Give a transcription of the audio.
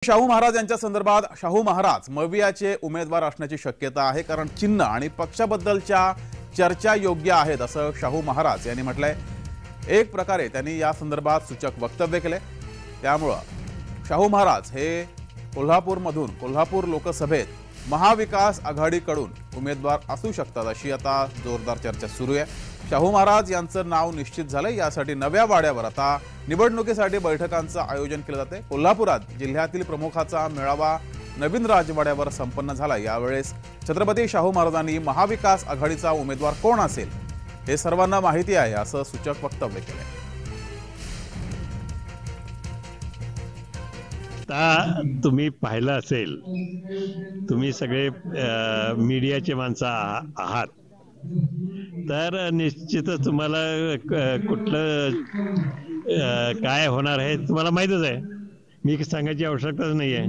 शाहू महाराज यांच्या संदर्भात शाहू महाराज मवियाचे उमेदवार असण्याची शक्यता आहे, कारण चिन्ह आणि पक्षाबद्दलच्या चर्चा योग्य आहेत असं शाहू महाराज यांनी म्हटलंय। एक प्रकारे त्यांनी या संदर्भात सूचक वक्तव्य केले। त्यामुळे शाहू महाराज हे कोल्हापूर लोकसभेत महाविकास आघाडीकडून उमेदवार असू शकतात अशी आता जोरदार चर्चा सुरू आहे। शाहू महाराज यांचं नाव निश्चित झालंय। यासाठी नव्या वाड्यावर आता निवडणुकीसाठी बैठकांचं आयोजन केलं जाते। कोल्हापुरात जिल्ह्यातील प्रमुखाचा मेळावा नवीन राजवाड्यावर संपन्न झाला। यावेळेस छत्रपती शाहू महाराजांनी महाविकास आघाडीचा उमेदवार कोण असेल हे सर्वांना माहिती आहे असं सूचक वक्तव्य केलंय। तुम्ही पाहिलं असेल, तुम्ही सगळे मीडियाचे माणसं आहात, तर निश्चितच तुम्हाला कुठलं काय होणार आहे तुम्हाला माहीतच आहे। मी सांगायची आवश्यकताच नाही आहे।